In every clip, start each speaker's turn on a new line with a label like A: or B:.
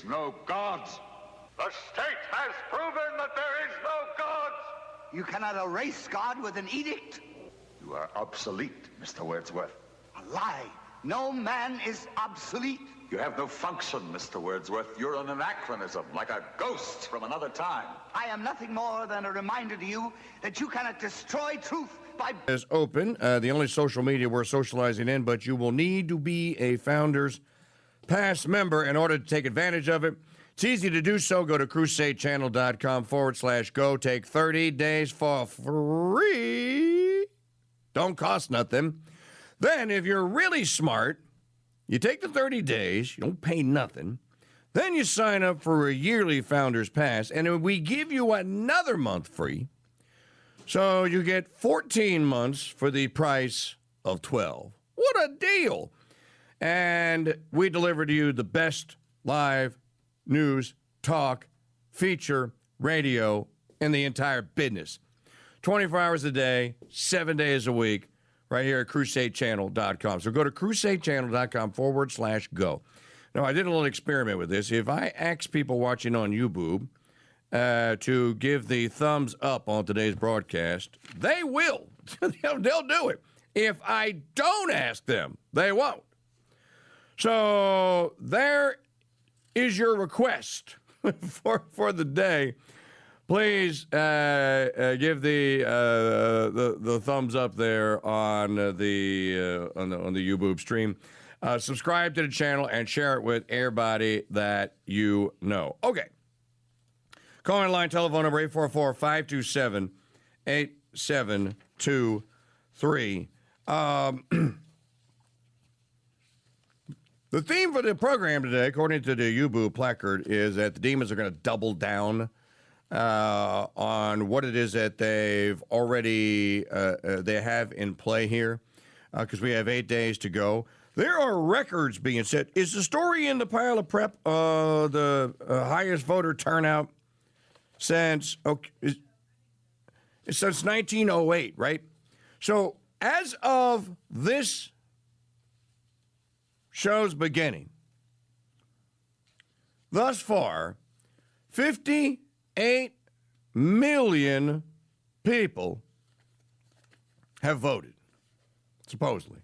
A: No gods. The state has proven that there is no gods.
B: You cannot erase God with an edict.
A: You are obsolete, Mr. Wordsworth.
B: A lie. No man is obsolete.
A: You have no function, Mr. Wordsworth. You're an anachronism, like a ghost from another time.
B: I am nothing more than a reminder to you that you cannot destroy truth by...
C: Is open, the only social media we're socializing in, but you will need to be a Founders Pass member in order to take advantage of it. It's easy to do so. Go to crusadechannel.com/go. Take 30 days for free. Don't cost nothing. Then, if you're really smart, you take the 30 days, you don't pay nothing. Then you sign up for a yearly Founders Pass, and we give you another month free. So you get 14 months for the price of 12. What a deal! And we deliver to you the best live news, talk, feature, radio in the entire business. 24 hours a day, 7 days a week, right here at CrusadeChannel.com. So go to CrusadeChannel.com/go. Now, I did a little experiment with this. If I ask people watching on YouTube to give the thumbs up on today's broadcast, they will. They'll do it. If I don't ask them, they won't. So there is your request for the day. Please give the thumbs up there on the YouTube stream. Subscribe to the channel and share it with everybody that you know. Okay. Call-in line telephone number 844-527-8723. The theme for the program today, according to the UBU placard, is that the demons are going to double down on what it is that they've already they have in play here, because we have 8 days to go. There are records being set. Is the story in the pile of prep the highest voter turnout since since 1908, right? So as of this show's beginning, thus far, 58 million people have voted, supposedly.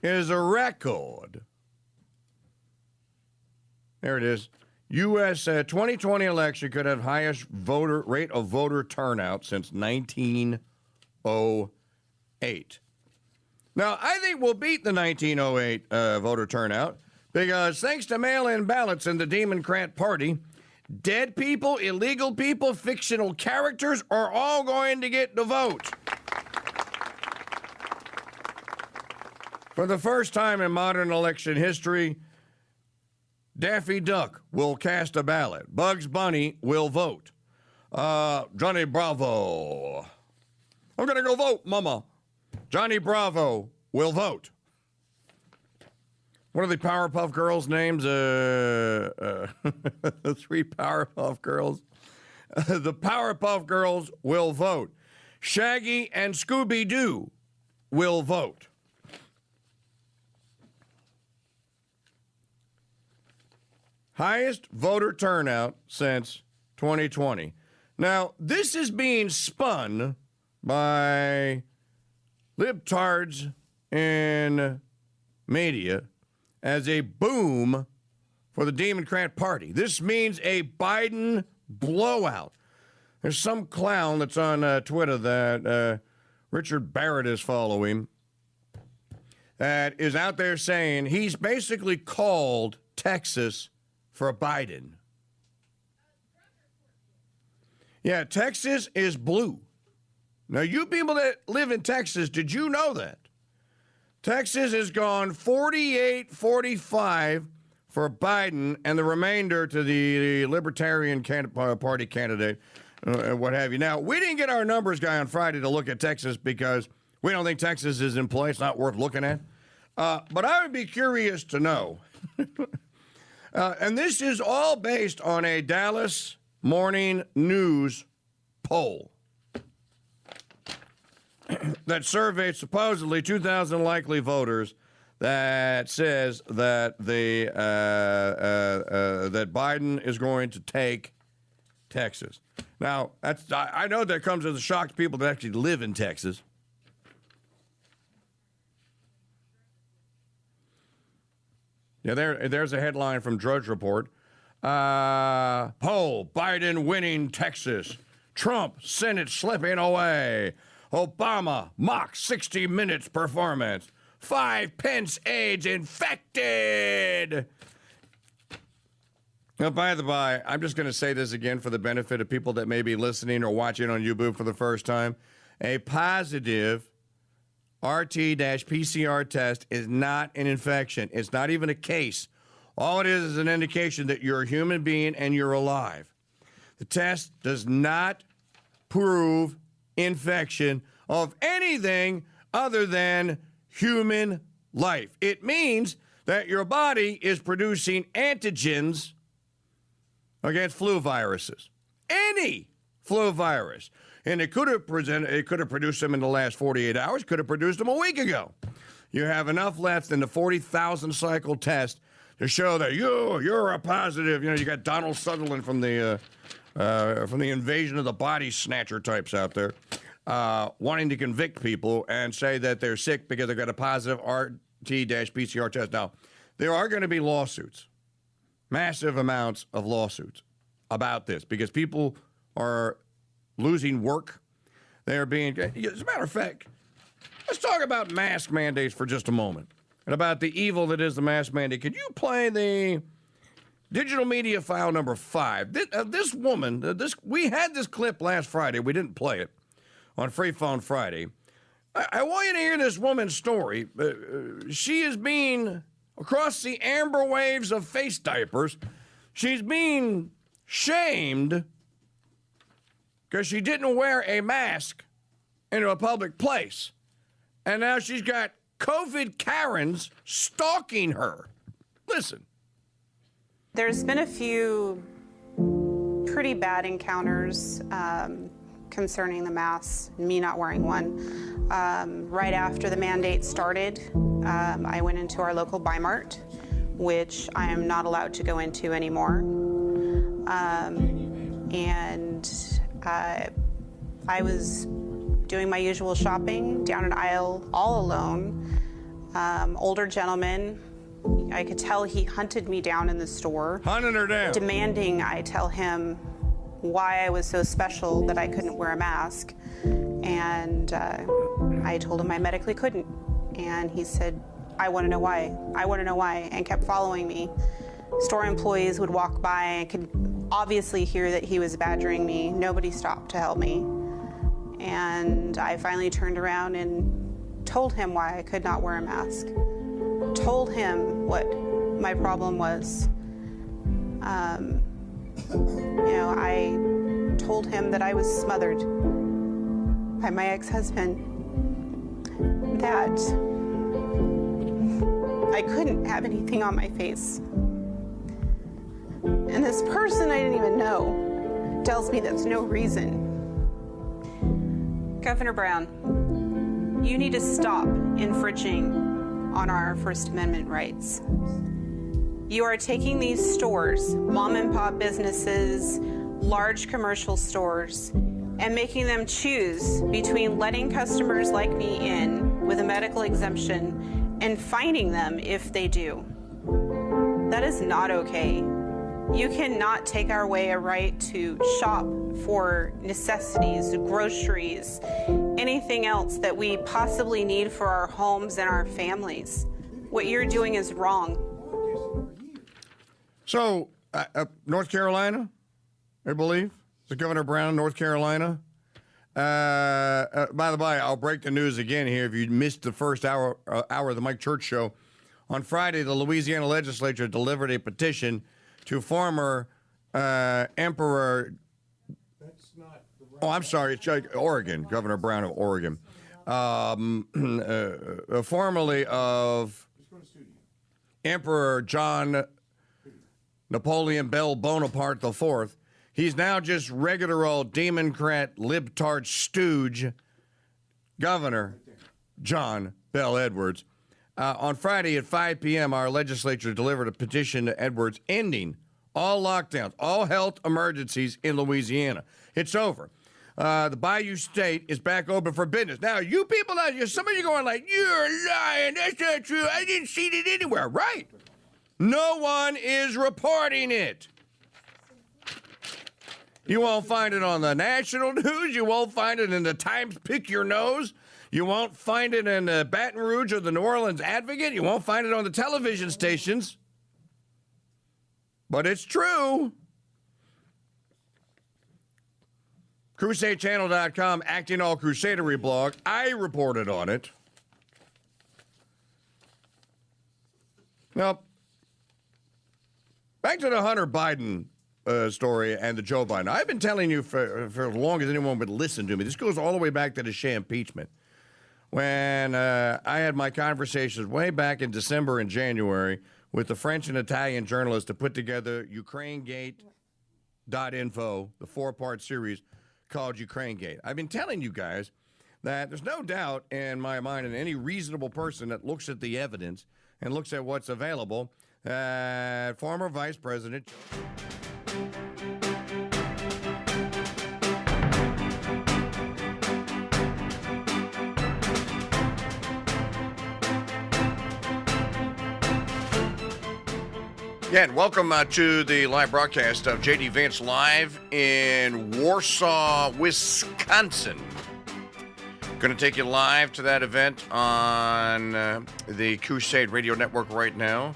C: It is a record. There it is. U.S. 2020 election could have highest rate of voter turnout since 1908. Now, I think we'll beat the 1908 voter turnout because thanks to mail-in ballots in the Democrat Party, dead people, illegal people, fictional characters are all going to get the vote. For the first time in modern election history, Daffy Duck will cast a ballot. Bugs Bunny will vote. Johnny Bravo. I'm going to go vote, Mama. Johnny Bravo will vote. What are the Powerpuff Girls' names? The three Powerpuff Girls. The Powerpuff Girls will vote. Shaggy and Scooby-Doo will vote. Highest voter turnout since 2020. Now, this is being spun by libtards in media as a boom for the Democrat Party. This means a Biden blowout. There's some clown that's on Twitter that Richard Barrett is following that is out there saying he's basically called Texas for Biden. Yeah, Texas is blue. Now, you people that live in Texas, did you know that? Texas has gone 48-45 for Biden and the remainder to the Libertarian Party candidate, what have you. Now, we didn't get our numbers guy on Friday to look at Texas because we don't think Texas is in play. It's not worth looking at. But I would be curious to know. And this is all based on a Dallas Morning News poll that surveyed supposedly 2,000 likely voters that says that that Biden is going to take Texas. Now, I know that comes as a shock to people that actually live in Texas. Yeah, there's a headline from Drudge Report. Poll, Biden winning Texas. Trump, Senate slipping away. Obama, mock 60 Minutes performance. 5 Pence aides infected. Now, by the by, I'm just going to say this again for the benefit of people that may be listening or watching on YouTube for the first time. A positive RT-PCR test is not an infection. It's not even a case. All it is an indication that you're a human being and you're alive. The test does not prove infection of anything other than human life. It means that your body is producing antigens against flu viruses. Any flu virus. And it could have produced them in the last 48 hours, could have produced them a week ago. You have enough left in the 40,000 cycle test to show that you're a positive. You know, you got Donald Sutherland from the Invasion of the Body Snatcher types out there wanting to convict people and say that they're sick because they got a positive RT-PCR test. Now, there are going to be lawsuits, massive amounts of lawsuits about this because people are losing work. They are being, as a matter of fact, let's talk about mask mandates for just a moment and about the evil that is the mask mandate. Could you play the digital media file number 5? This woman, we had this clip last Friday. We didn't play it on Free Phone Friday. I want you to hear this woman's story. She is being, across the amber waves of face diapers, she's being shamed because she didn't wear a mask into a public place. And now she's got COVID Karens stalking her. Listen.
D: There's been a few pretty bad encounters concerning the masks, me not wearing one. Right after the mandate started, I went into our local Bi-Mart, which I am not allowed to go into anymore. I was doing my usual shopping down an aisle all alone. Older gentleman, I could tell he hunted me down in the store.
C: Hunting her down.
D: Demanding I tell him why I was so special that I couldn't wear a mask. And I told him I medically couldn't. And he said, I want to know why. I want to know why, and kept following me. Store employees would walk by and could obviously hear that he was badgering me. Nobody stopped to help me. And I finally turned around and told him why I could not wear a mask. Told him what my problem was. I told him that I was smothered by my ex-husband, that I couldn't have anything on my face. And this person I didn't even know tells me that's no reason. Governor Brown, you need to stop infringing on our First Amendment rights. You are taking these stores, mom and pop businesses, large commercial stores, and making them choose between letting customers like me in with a medical exemption and fining them if they do. That is not okay. You cannot take away a right to shop for necessities, groceries, anything else that we possibly need for our homes and our families. What you're doing is wrong.
C: So, North Carolina, I believe, the Governor Brown, North Carolina. By the way, I'll break the news again here if you missed the first hour of the Mike Church Show. On Friday, the Louisiana legislature delivered a petition to former Emperor. That's not the right. Oh, I'm sorry. It's Oregon, Governor Brown of Oregon. Formerly of Emperor John Napoleon Bell Bonaparte IV. He's now just regular old Democrat libtard stooge Governor John Bell Edwards. On Friday at 5 p.m., our legislature delivered a petition to Edwards ending all lockdowns, all health emergencies in Louisiana. It's over. The Bayou State is back open for business. Now, you people out here, some of you going like, you're lying, that's not true, I didn't see it anywhere. Right. No one is reporting it. You won't find it on the national news. You won't find it in the Times Pick Your Nose. You won't find it in the Baton Rouge or the New Orleans Advocate. You won't find it on the television stations. But it's true. CrusadeChannel.com, Acting All Crusadery blog. I reported on it. Now, back to the Hunter Biden story and the Joe Biden. I've been telling you for as long as anyone would listen to me. This goes all the way back to the Shea impeachment. When I had my conversations way back in December and January with the French and Italian journalists to put together UkraineGate.info, the 4-part series called Ukrainegate. I've been telling you guys that there's no doubt in my mind, and any reasonable person that looks at the evidence and looks at what's available, that former Vice President... Yeah, and welcome to the live broadcast of JD Vance Live in Wausau, Wisconsin. Going to take you live to that event on the CRUSADE Radio Network right now.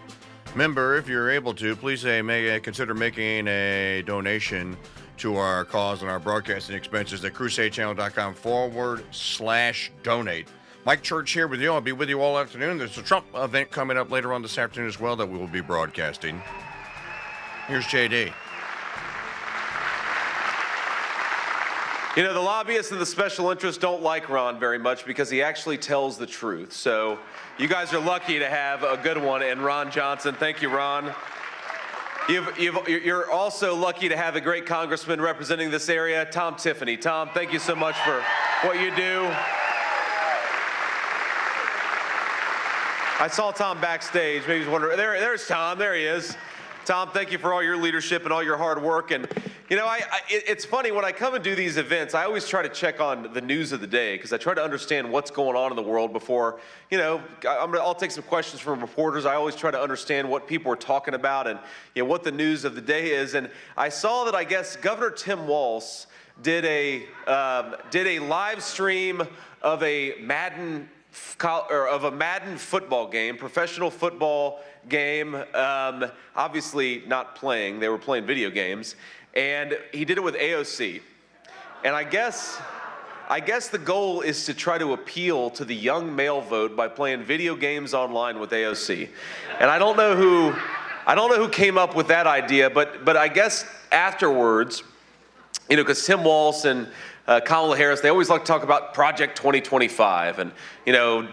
C: Remember, if you're able to, please consider making a donation to our cause and our broadcasting expenses at CrusadeChannel.com/donate. Mike Church here with you. I'll be with you all afternoon. There's a Trump event coming up later on this afternoon as well that we will be broadcasting. Here's JD.
E: You know, the lobbyists and the special interests don't like Ron very much because he actually tells the truth. So you guys are lucky to have a good one in Ron Johnson. Thank you, Ron. You're also lucky to have a great congressman representing this area, Tom Tiffany. Tom, thank you so much for what you do. I saw Tom backstage. Maybe he's wondering, there's Tom. There he is. Tom, thank you for all your leadership and all your hard work. And, you know, it's funny, when I come and do these events, I always try to check on the news of the day because I try to understand what's going on in the world before, you know, I'll take some questions from reporters. I always try to understand what people are talking about and, you know, what the news of the day is. And I saw that, I guess, Governor Tim Walz did a live stream of a Madden football game, professional football game, obviously not playing, they were playing video games, and he did it with AOC. And I guess the goal is to try to appeal to the young male vote by playing video games online with AOC. And I don't know who came up with that idea, but I guess afterwards, you know, because Tim Walz and Kamala Harris, they always like to talk about Project 2025, and, you know,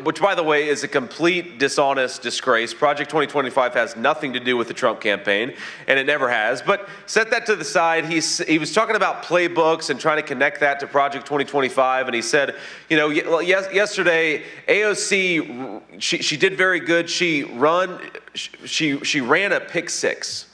E: which, by the way, is a complete dishonest disgrace. Project 2025 has nothing to do with the Trump campaign, and it never has. But set that to the side. He was talking about playbooks and trying to connect that to Project 2025, and he said, you know, yesterday AOC, she did very good. She ran a pick six.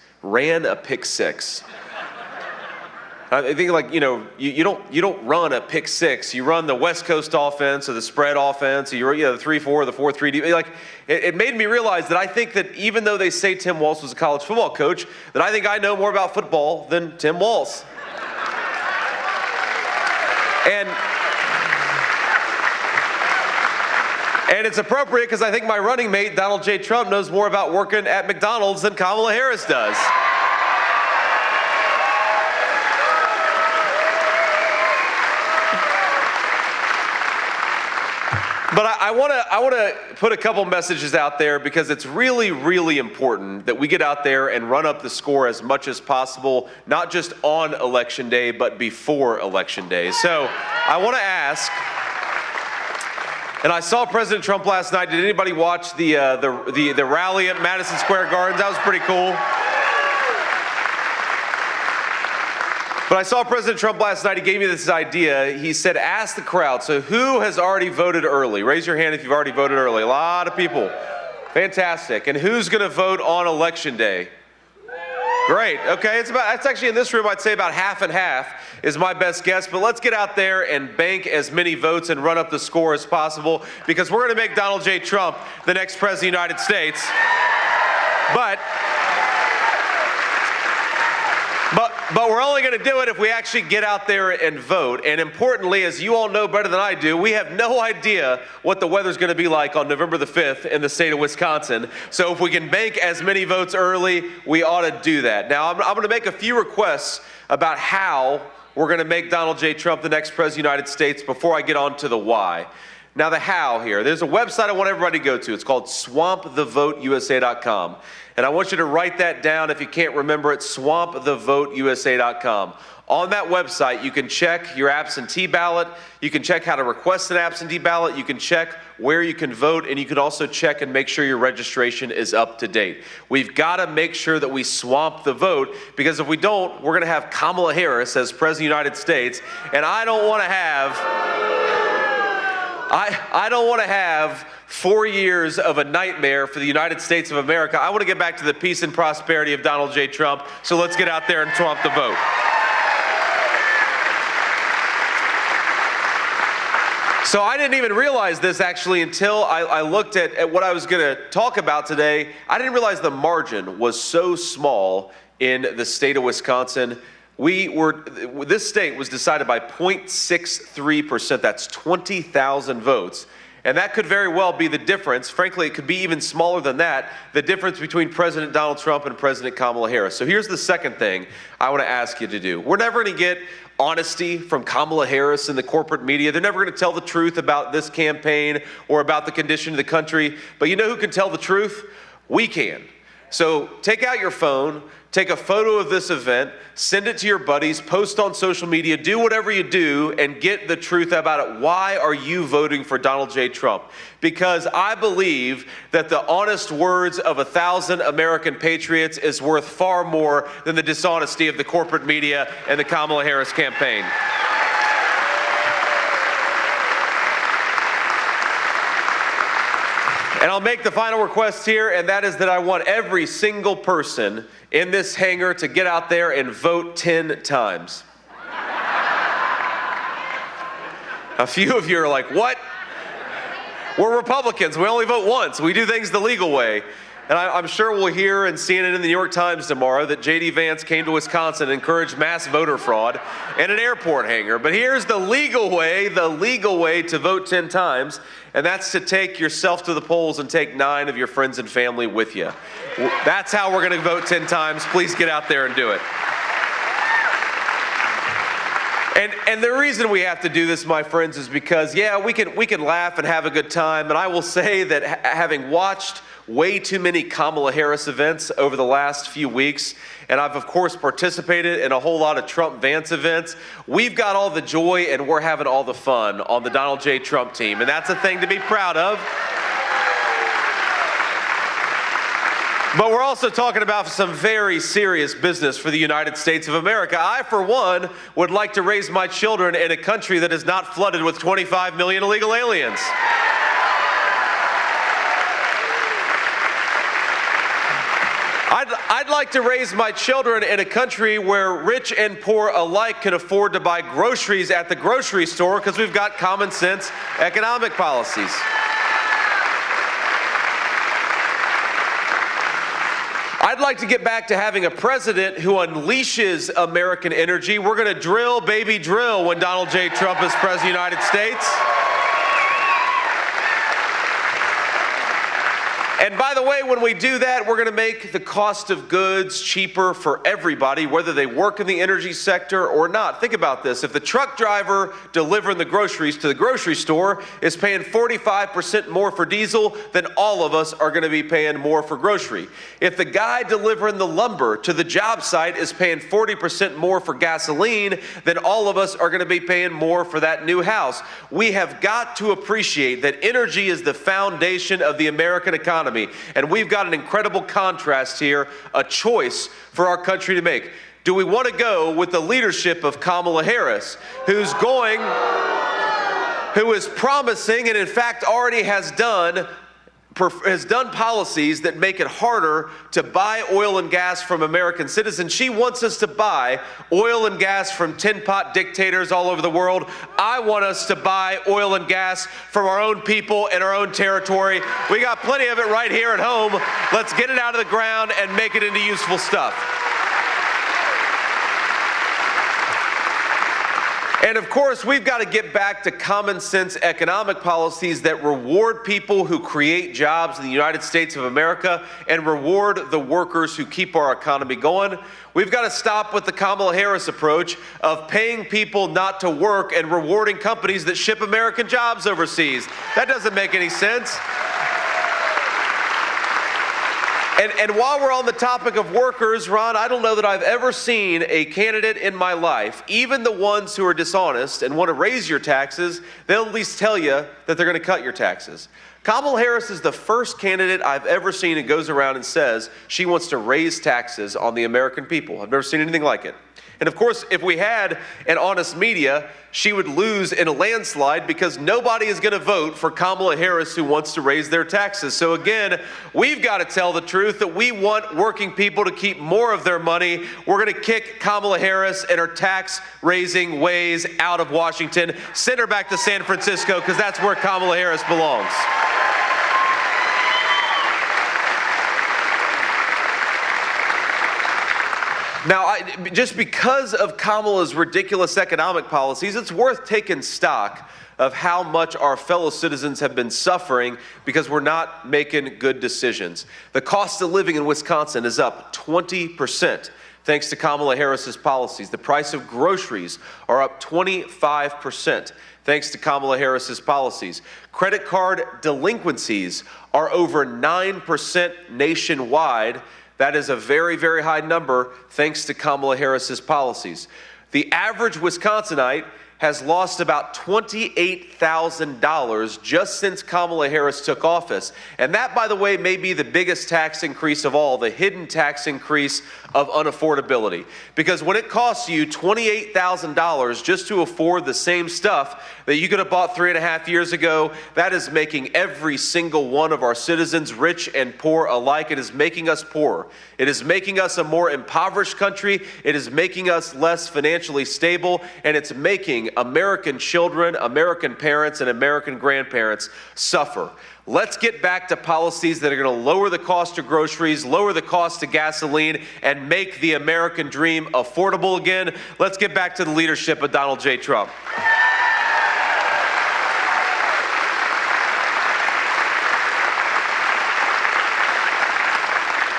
E: I think, like, you know, you don't run a pick six. You run the West Coast offense or the spread offense, or the 3-4, the 4-3. Like, it made me realize that I think that even though they say Tim Walz was a college football coach, that I think I know more about football than Tim Walz. And it's appropriate because I think my running mate, Donald J. Trump, knows more about working at McDonald's than Kamala Harris does. But I want to put a couple messages out there because it's really, really important that we get out there and run up the score as much as possible, not just on Election Day, but before Election Day. So I want to ask, and I saw President Trump last night. Did anybody watch the rally at Madison Square Garden? That was pretty cool. But I saw President Trump last night. He gave me this idea. He said, ask the crowd. So who has already voted early? Raise your hand if you've already voted early. A lot of people. Fantastic. And who's going to vote on Election Day? Great. Okay, it's actually in this room, I'd say about half and half is my best guess. But let's get out there and bank as many votes and run up the score as possible, because we're going to make Donald J. Trump the next president of the United States. But we're only going to do it if we actually get out there and vote. And importantly, as you all know better than I do, we have no idea what the weather's going to be like on November the 5th in the state of Wisconsin. So if we can bank as many votes early, we ought to do that. Now, I'm going to make a few requests about how we're going to make Donald J. Trump the next president of the United States before I get on to the why. Now, the how here. There's a website I want everybody to go to. It's called swampthevoteusa.com. And I want you to write that down if you can't remember it, swampthevoteusa.com. On that website, you can check your absentee ballot. You can check how to request an absentee ballot. You can check where you can vote. And you can also check and make sure your registration is up to date. We've got to make sure that we swamp the vote, because if we don't, we're going to have Kamala Harris as President of the United States. And I don't want to have 4 years of a nightmare for the United States of America. I want to get back to the peace and prosperity of Donald J. Trump. So let's get out there and swamp the vote. So I didn't even realize this actually until I looked at what I was going to talk about today. I didn't realize the margin was so small in the state of Wisconsin. This state was decided by 0.63%. That's 20,000 votes. And that could very well be the difference. Frankly, it could be even smaller than that, the difference between President Donald Trump and President Kamala Harris. So here's the second thing I want to ask you to do. We're never going to get honesty from Kamala Harris and the corporate media. They're never going to tell the truth about this campaign or about the condition of the country. But you know who can tell the truth? We can. So take out your phone, take a photo of this event, send it to your buddies, post on social media, do whatever you do, and get the truth about it. Why are you voting for Donald J. Trump? Because I believe that the honest words of 1,000 American patriots is worth far more than the dishonesty of the corporate media and the Kamala Harris campaign. And I'll make the final request here, and that is that I want every single person in this hangar to get out there and vote 10 times. A few of you are like, what? We're Republicans. We only vote once. We do things the legal way. And I'm sure we'll hear and see it in the New York Times tomorrow that JD Vance came to Wisconsin and encouraged mass voter fraud in an airport hangar. But here's the legal way to vote 10 times, and that's to take yourself to the polls and take 9 of your friends and family with you. That's how we're going to vote 10 times. Please get out there and do it. And the reason we have to do this, my friends, is because, yeah, we can laugh and have a good time. And I will say that having watched way too many Kamala Harris events over the last few weeks, and I've, of course, participated in a whole lot of Trump-Vance events, we've got all the joy and we're having all the fun on the Donald J. Trump team. And that's a thing to be proud of. But we're also talking about some very serious business for the United States of America. I, for one, would like to raise my children in a country that is not flooded with 25 million illegal aliens. I'd like to raise my children in a country where rich and poor alike can afford to buy groceries at the grocery store because we've got common sense economic policies. I'd like to get back to having a president who unleashes American energy. We're going to drill, baby, drill when Donald J. Trump is president of the United States. And by the way, when we do that, we're going to make the cost of goods cheaper for everybody, whether they work in the energy sector or not. Think about this. If the truck driver delivering the groceries to the grocery store is paying 45% more for diesel, then all of us are going to be paying more for grocery. If the guy delivering the lumber to the job site is paying 40% more for gasoline, then all of us are going to be paying more for that new house. We have got to appreciate that energy is the foundation of the American economy. And we've got an incredible contrast here, a choice for our country to make. Do we want to go with the leadership of Kamala Harris, who is promising and in fact already has done policies that make it harder to buy oil and gas from American citizens? She wants us to buy oil and gas from tin pot dictators all over the world. I want us to buy oil and gas from our own people in our own territory. We got plenty of it right here at home. Let's get it out of the ground and make it into useful stuff. And of course, we've got to get back to common sense economic policies that reward people who create jobs in the United States of America and reward the workers who keep our economy going. We've got to stop with the Kamala Harris approach of paying people not to work and rewarding companies that ship American jobs overseas. That doesn't make any sense. And while we're on the topic of workers, Ron, I don't know that I've ever seen a candidate in my life, even the ones who are dishonest and want to raise your taxes, they'll at least tell you that they're going to cut your taxes. Kamala Harris is the first candidate I've ever seen who goes around and says she wants to raise taxes on the American people. I've never seen anything like it. And of course, if we had an honest media, she would lose in a landslide because nobody is going to vote for Kamala Harris who wants to raise their taxes. So again, we've got to tell the truth that we want working people to keep more of their money. We're going to kick Kamala Harris and her tax-raising ways out of Washington, send her back to San Francisco because that's where Kamala Harris belongs. Now, just because of Kamala's ridiculous economic policies, it's worth taking stock of how much our fellow citizens have been suffering because we're not making good decisions. The cost of living in Wisconsin is up 20% thanks to Kamala Harris's policies. The price of groceries are up 25% thanks to Kamala Harris's policies. Credit card delinquencies are over 9% nationwide. That is a very, very high number thanks to Kamala Harris's policies. The average Wisconsinite has lost about $28,000 just since Kamala Harris took office. And that, by the way, may be the biggest tax increase of all, the hidden tax increase of unaffordability. Because when it costs you $28,000 just to afford the same stuff that you could have bought 3.5 years ago, that is making every single one of our citizens, rich and poor alike. It is making us poorer. It is making us a more impoverished country. It is making us less financially stable, and it's making American children, American parents, and American grandparents suffer. Let's get back to policies that are going to lower the cost of groceries, lower the cost of gasoline, and make the American dream affordable again. Let's get back to the leadership of Donald J. Trump.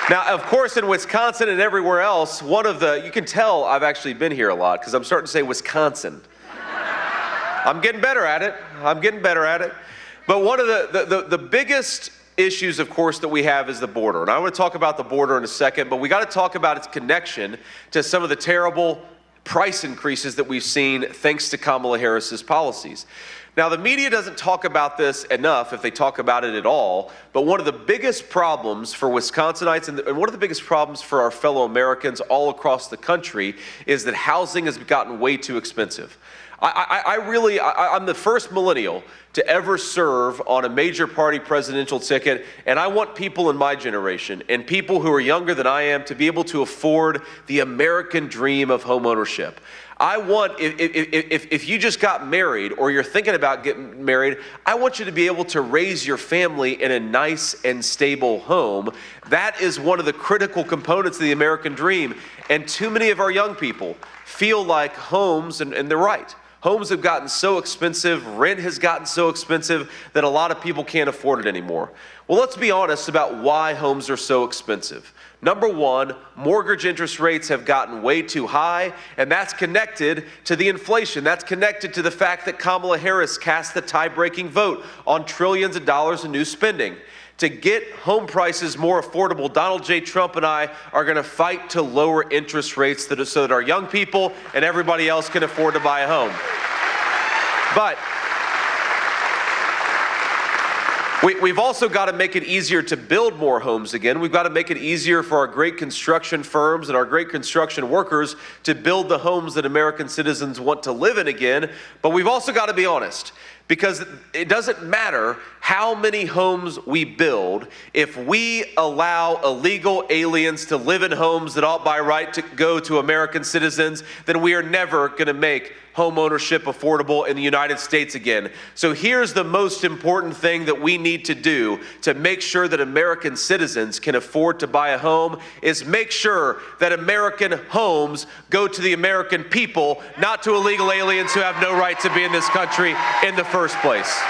E: Now, of course, in Wisconsin and everywhere else, you can tell I've actually been here a lot because I'm starting to say Wisconsin. I'm getting better at it. But one of the biggest issues, of course, that we have is the border. And I want to talk about the border in a second, but we got to talk about its connection to some of the terrible price increases that we've seen thanks to Kamala Harris's policies. Now, the media doesn't talk about this enough, if they talk about it at all, but one of the biggest problems for Wisconsinites and one of the biggest problems for our fellow Americans all across the country is that housing has gotten way too expensive. I'm the first millennial to ever serve on a major party presidential ticket, and I want people in my generation and people who are younger than I am to be able to afford the American dream of homeownership. I want, if you just got married or you're thinking about getting married, I want you to be able to raise your family in a nice and stable home. That is one of the critical components of the American dream. And too many of our young people feel like homes, and they're right, homes have gotten so expensive, rent has gotten so expensive that a lot of people can't afford it anymore. Well, let's be honest about why homes are so expensive. Number one, mortgage interest rates have gotten way too high, and that's connected to the inflation. That's connected to the fact that Kamala Harris cast the tie-breaking vote on trillions of dollars in new spending. To get home prices more affordable, Donald J. Trump and I are going to fight to lower interest rates so that our young people and everybody else can afford to buy a home. We've also got to make it easier to build more homes again. We've got to make it easier for our great construction firms and our great construction workers to build the homes that American citizens want to live in again. But we've also got to be honest, because it doesn't matter how many homes we build if we allow illegal aliens to live in homes that ought by right to go to American citizens, then we are never going to make home ownership affordable in the United States again. So here's the most important thing that we need to do to make sure that American citizens can afford to buy a home is make sure that American homes go to the American people, not to illegal aliens who have no right to be in this country in the first place.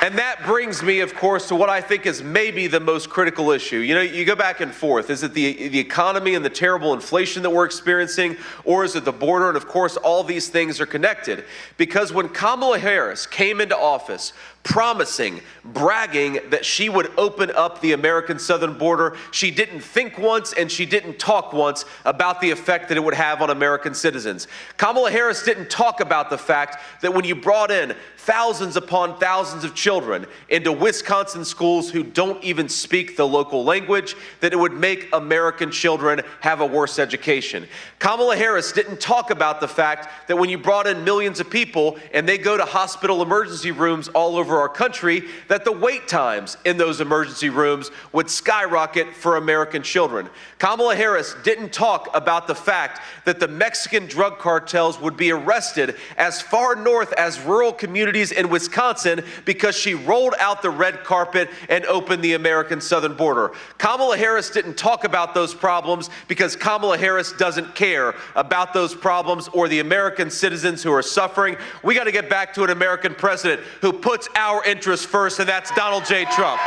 E: And that brings me, of course, to what I think is maybe the most critical issue. You know, you go back and forth. Is it the economy and the terrible inflation that we're experiencing, or is it the border? And of course, all these things are connected. Because when Kamala Harris came into office, promising, bragging that she would open up the American southern border, she didn't think once and she didn't talk once about the effect that it would have on American citizens. Kamala Harris didn't talk about the fact that when you brought in thousands upon thousands of children into Wisconsin schools who don't even speak the local language, that it would make American children have a worse education. Kamala Harris didn't talk about the fact that when you brought in millions of people and they go to hospital emergency rooms all over our country, that the wait times in those emergency rooms would skyrocket for American children. Kamala Harris didn't talk about the fact that the Mexican drug cartels would be arrested as far north as rural communities in Wisconsin because she rolled out the red carpet and opened the American southern border. Kamala Harris didn't talk about those problems because Kamala Harris doesn't care about those problems or the American citizens who are suffering. We got to get back to an American president who puts our interests first, and that's Donald J. Trump.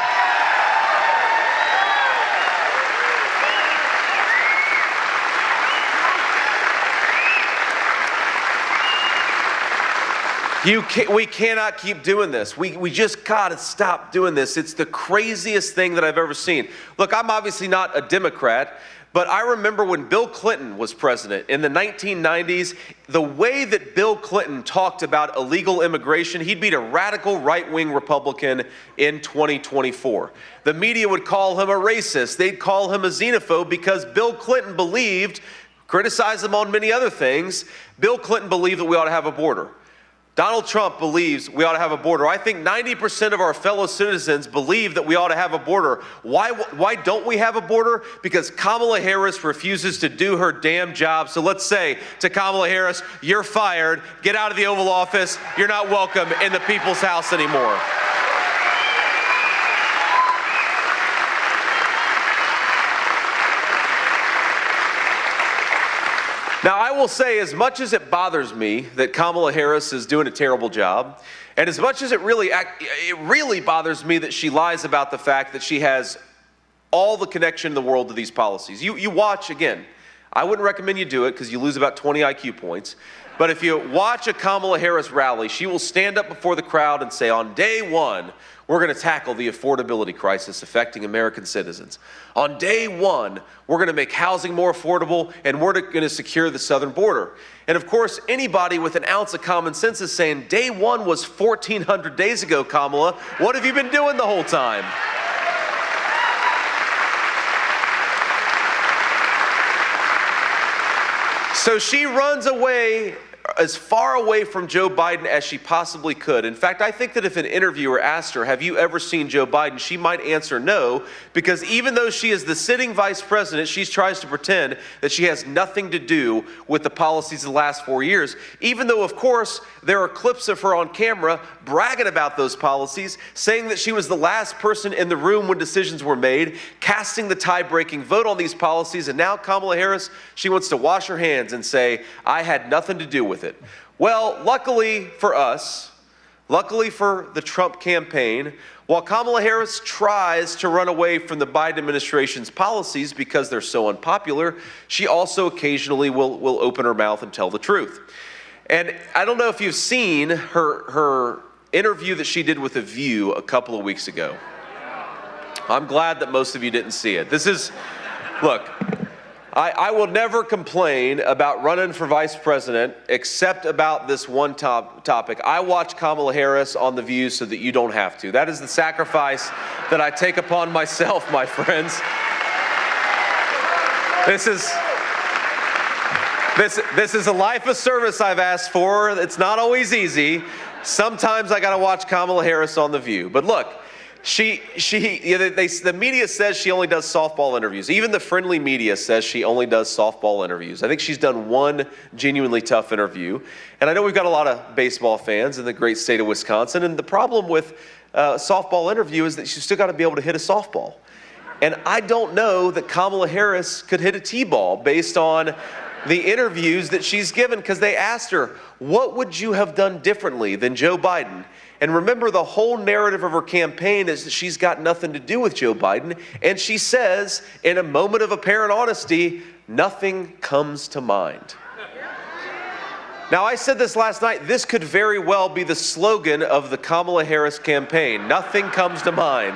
E: We cannot keep doing this. We just got to stop doing this. It's the craziest thing that I've ever seen. Look, I'm obviously not a Democrat, but I remember when Bill Clinton was president in the 1990s, the way that Bill Clinton talked about illegal immigration, he'd beat a radical right-wing Republican in 2024. The media would call him a racist. They'd call him a xenophobe because Bill Clinton believed, criticized him on many other things, Bill Clinton believed that we ought to have a border. Donald Trump believes we ought to have a border. I think 90% of our fellow citizens believe that we ought to have a border. Why don't we have a border? Because Kamala Harris refuses to do her damn job. So let's say to Kamala Harris, you're fired, get out of the Oval Office, you're not welcome in the people's house anymore. Now, I will say, as much as it bothers me that Kamala Harris is doing a terrible job, and as much as it really bothers me that she lies about the fact that she has all the connection in the world to these policies. You watch, again, I wouldn't recommend you do it because you lose about 20 IQ points, but if you watch a Kamala Harris rally, she will stand up before the crowd and say, on day one, we're going to tackle the affordability crisis affecting American citizens. On day one, we're going to make housing more affordable, and we're going to secure the southern border. And of course, anybody with an ounce of common sense is saying, day one was 1,400 days ago, Kamala. What have you been doing the whole time? So she runs away as far away from Joe Biden as she possibly could. In fact, I think that if an interviewer asked her, have you ever seen Joe Biden, she might answer no, because even though she is the sitting vice president, she tries to pretend that she has nothing to do with the policies of the last 4 years, even though, of course, there are clips of her on camera bragging about those policies, saying that she was the last person in the room when decisions were made, casting the tie-breaking vote on these policies, and now Kamala Harris, she wants to wash her hands and say, I had nothing to do with it. Well, luckily for us, luckily for the Trump campaign, while Kamala Harris tries to run away from the Biden administration's policies because they're so unpopular, she also occasionally will open her mouth and tell the truth. And I don't know if you've seen her interview that she did with The View a couple of weeks ago. I'm glad that most of you didn't see it. Look, I will never complain about running for vice president except about this one topic. I watch Kamala Harris on The View so that you don't have to. That is the sacrifice that I take upon myself, my friends. This is a life of service I've asked for. It's not always easy. Sometimes I got to watch Kamala Harris on The View. But look, the media says she only does softball interviews. Even the friendly media says she only does softball interviews. I think she's done one genuinely tough interview. And I know we've got a lot of baseball fans in the great state of Wisconsin. And the problem with a softball interview is that she's still got to be able to hit a softball. And I don't know that Kamala Harris could hit a T-ball based on the interviews that she's given, because they asked her, what would you have done differently than Joe Biden? And remember, the whole narrative of her campaign is that she's got nothing to do with Joe Biden. And she says, in a moment of apparent honesty, nothing comes to mind. Now, I said this last night, this could very well be the slogan of the Kamala Harris campaign. Nothing comes to mind.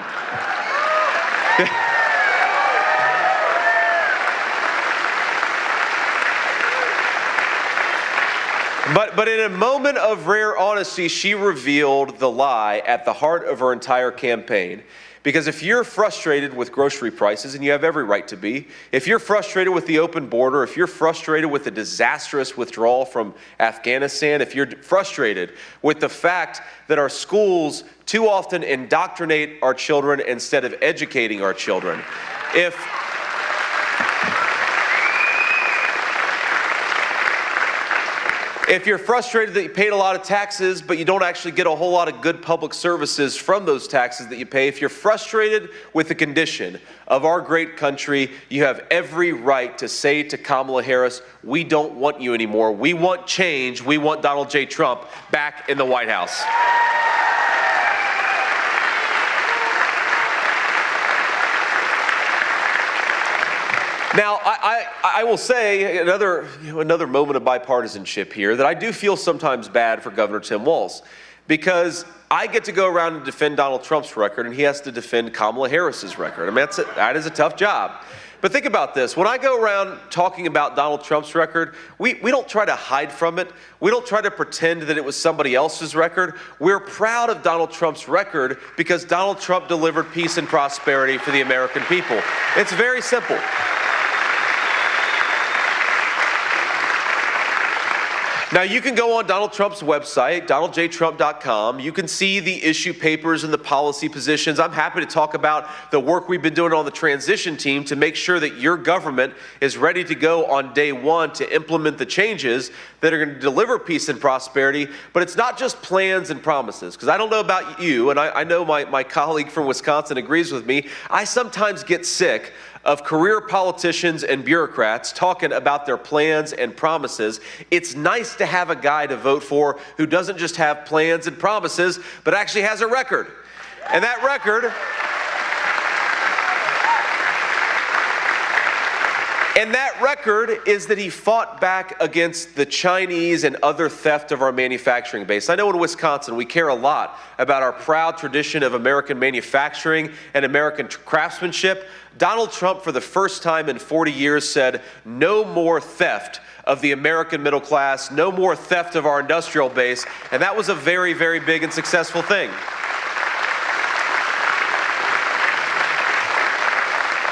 E: But in a moment of rare honesty, she revealed the lie at the heart of her entire campaign. Because if you're frustrated with grocery prices, and you have every right to be, if you're frustrated with the open border, if you're frustrated with the disastrous withdrawal from Afghanistan, if you're frustrated with the fact that our schools too often indoctrinate our children instead of educating our children, if you're frustrated that you paid a lot of taxes, but you don't actually get a whole lot of good public services from those taxes that you pay, if you're frustrated with the condition of our great country, you have every right to say to Kamala Harris, we don't want you anymore. We want change. We want Donald J. Trump back in the White House. Now, I will say another moment of bipartisanship here, that I do feel sometimes bad for Governor Tim Walz, because I get to go around and defend Donald Trump's record, and he has to defend Kamala Harris's record. I mean, that is a tough job. But think about this. When I go around talking about Donald Trump's record, we don't try to hide from it. We don't try to pretend that it was somebody else's record. We're proud of Donald Trump's record because Donald Trump delivered peace and prosperity for the American people. It's very simple. Now, you can go on Donald Trump's website, donaldjtrump.com. You can see the issue papers and the policy positions. I'm happy to talk about the work we've been doing on the transition team to make sure that your government is ready to go on day one to implement the changes that are going to deliver peace and prosperity. But it's not just plans and promises, because I don't know about you, and I know my colleague from Wisconsin agrees with me. I sometimes get sick of career politicians and bureaucrats talking about their plans and promises. It's nice to have a guy to vote for who doesn't just have plans and promises, but actually has a record. And that record is that he fought back against the Chinese and other theft of our manufacturing base. I know in Wisconsin we care a lot about our proud tradition of American manufacturing and American craftsmanship. Donald Trump, for the first time in 40 years, said no more theft of the American middle class, no more theft of our industrial base, and that was a very, very big and successful thing.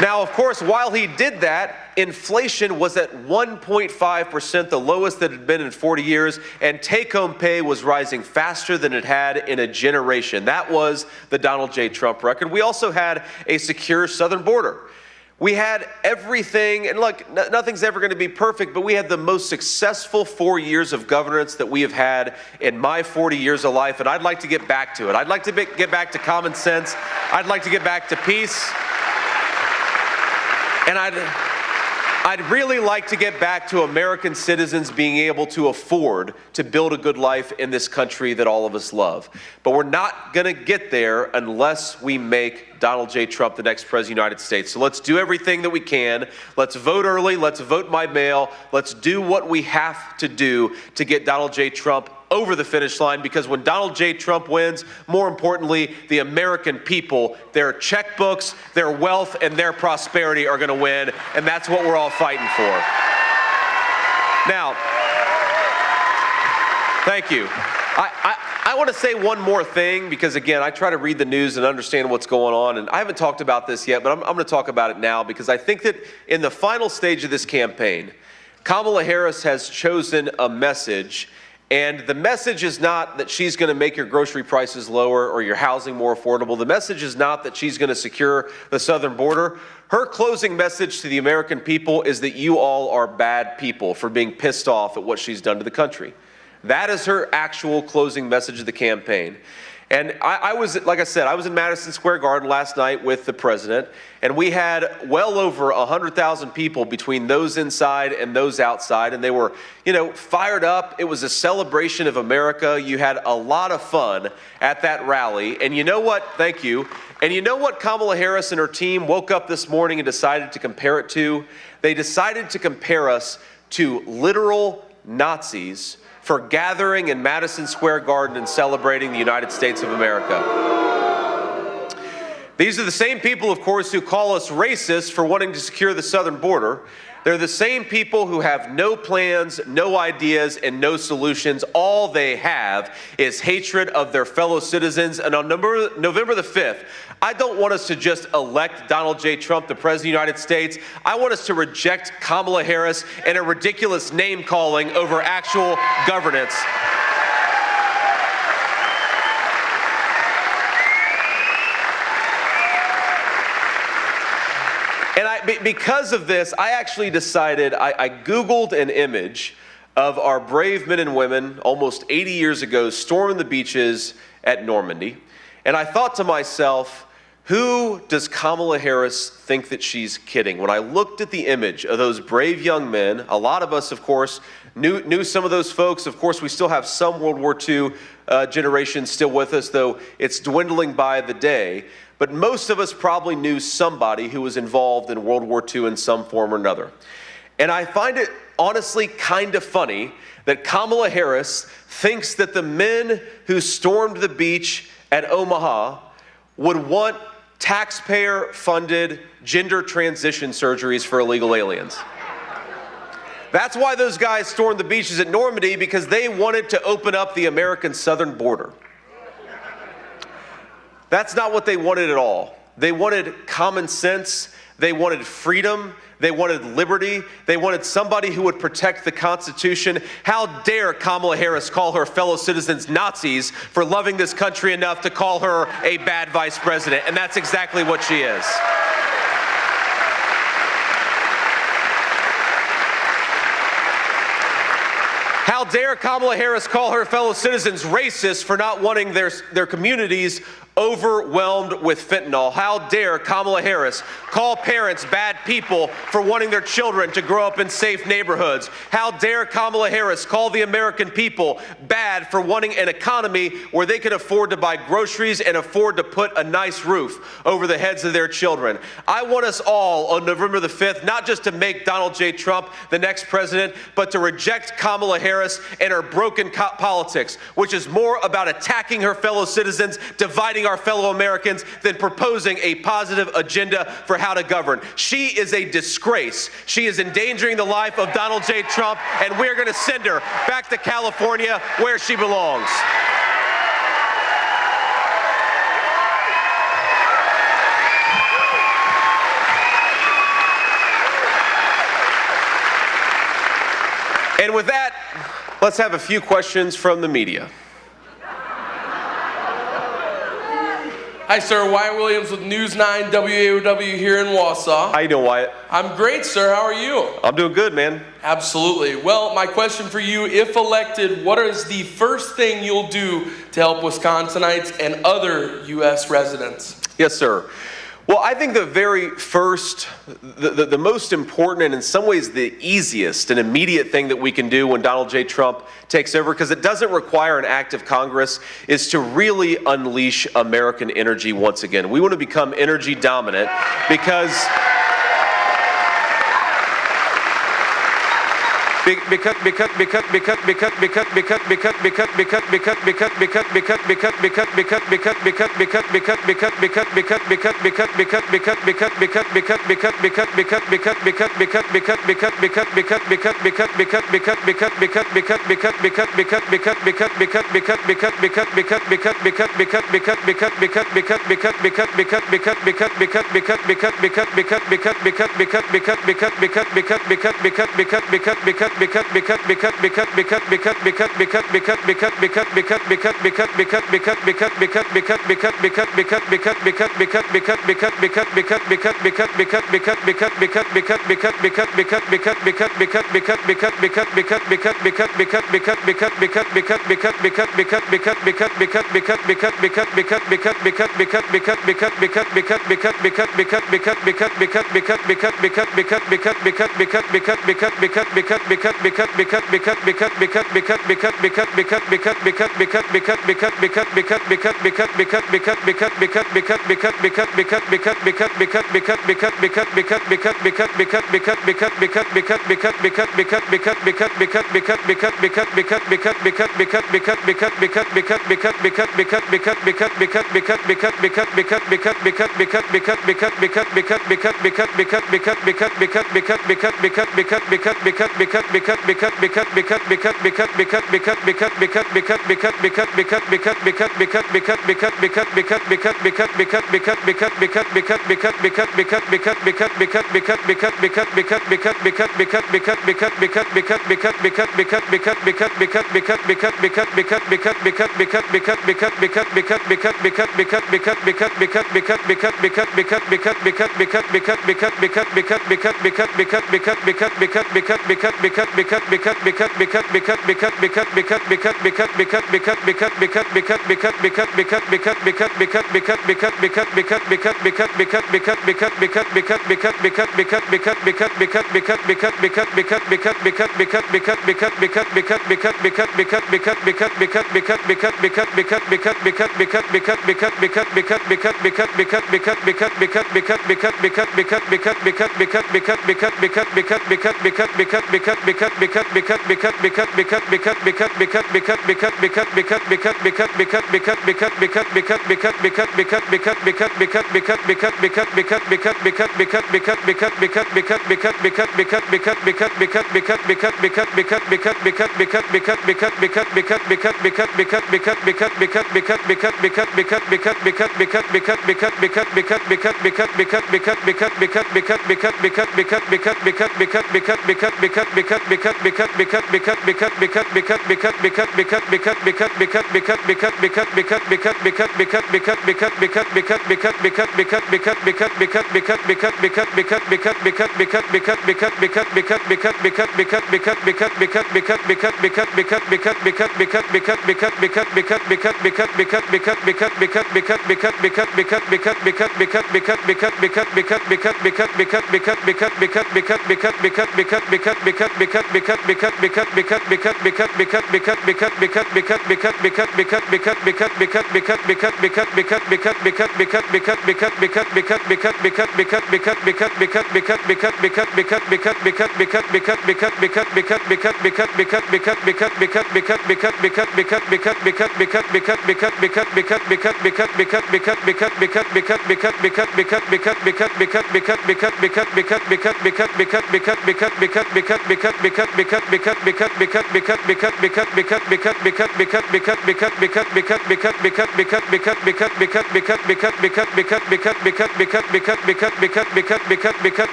E: Now, of course, while he did that, inflation was at 1.5%, the lowest that it had been in 40 years, and take-home pay was rising faster than it had in a generation. That was the Donald J. Trump record. We also had a secure southern border. We had everything, and look, nothing's ever going to be perfect, but we had the most successful 4 years of governance that we have had in my 40 years of life, and I'd like to get back to it. I'd like to get back to common sense. I'd like to get back to peace. And I'd really like to get back to American citizens being able to afford to build a good life in this country that all of us love. But we're not going to get there unless we make Donald J. Trump the next president of the United States. So let's do everything that we can. Let's vote early. Let's vote by mail. Let's do what we have to do to get Donald J. Trump over the finish line, because when Donald J. Trump wins, more importantly, the American people, their checkbooks, their wealth, and their prosperity are going to win, and that's what we're all fighting for. Now, thank you. I want to say one more thing, because, again, I try to read the news and understand what's going on, and I haven't talked about this yet, but I'm going to talk about it now, because I think that in the final stage of this campaign, Kamala Harris has chosen a message, and the message is not that she's going to make your grocery prices lower or your housing more affordable. The message is not that she's going to secure the southern border. Her closing message to the American people is that you all are bad people for being pissed off at what she's done to the country. That is her actual closing message of the campaign. And I was, like I said, I was in Madison Square Garden last night with the president, and we had well over 100,000 people between those inside and those outside, and they were, fired up. It was a celebration of America. You had a lot of fun at that rally. And you know what? Thank you. And you know what Kamala Harris and her team woke up this morning and decided to compare it to? They decided to compare us to literal Nazis for gathering in Madison Square Garden and celebrating the United States of America. These are the same people, of course, who call us racist for wanting to secure the southern border. They're the same people who have no plans, no ideas, and no solutions. All they have is hatred of their fellow citizens. And on November the 5th, I don't want us to just elect Donald J. Trump, the President of the United States. I want us to reject Kamala Harris and a ridiculous name-calling over actual governance. And because of this, I actually decided, I Googled an image of our brave men and women almost 80 years ago storming the beaches at Normandy. And I thought to myself, who does Kamala Harris think that she's kidding? When I looked at the image of those brave young men, a lot of us, of course, knew some of those folks. Of course, we still have some World War II generation still with us, though it's dwindling by the day. But most of us probably knew somebody who was involved in World War II in some form or another. And I find it honestly kind of funny that Kamala Harris thinks that the men who stormed the beach at Omaha would want taxpayer-funded gender transition surgeries for illegal aliens. That's why those guys stormed the beaches at Normandy, because they wanted to open up the American southern border. That's not what they wanted at all. They wanted common sense. They wanted freedom. They wanted liberty. They wanted somebody who would protect the Constitution. How dare Kamala Harris call her fellow citizens Nazis for loving this country enough to call her a bad vice president? And that's exactly what she is. How dare Kamala Harris call her fellow citizens racist for not wanting their communities overwhelmed with fentanyl? How dare Kamala Harris call parents bad people for wanting their children to grow up in safe neighborhoods? How dare Kamala Harris call the American people bad for wanting an economy where they can afford to buy groceries and afford to put a nice roof over the heads of their children? I want us all on November the 5th, not just to make Donald J. Trump the next president, but to reject Kamala Harris and her broken politics, which is more about attacking her fellow citizens, dividing our fellow Americans, than proposing a positive agenda for how to govern. She is a disgrace. She is endangering the life of Donald J. Trump, and we're going to send her back to California where she belongs. And with that, let's have a few questions from the media.
F: Hi, sir. Wyatt Williams with News 9 WAOW here in Wausau.
E: How you doing, Wyatt?
F: I'm great, sir. How are you?
E: I'm doing good, man.
F: Absolutely. Well, my question for you, if elected, what is the first thing you'll do to help Wisconsinites and other U.S. residents?
E: Yes, sir. Well, I think the very first, the most important, and in some ways the easiest and immediate thing that we can do when Donald J. Trump takes over, because it doesn't require an act of Congress, is to really unleash American energy once again. We want to become energy dominant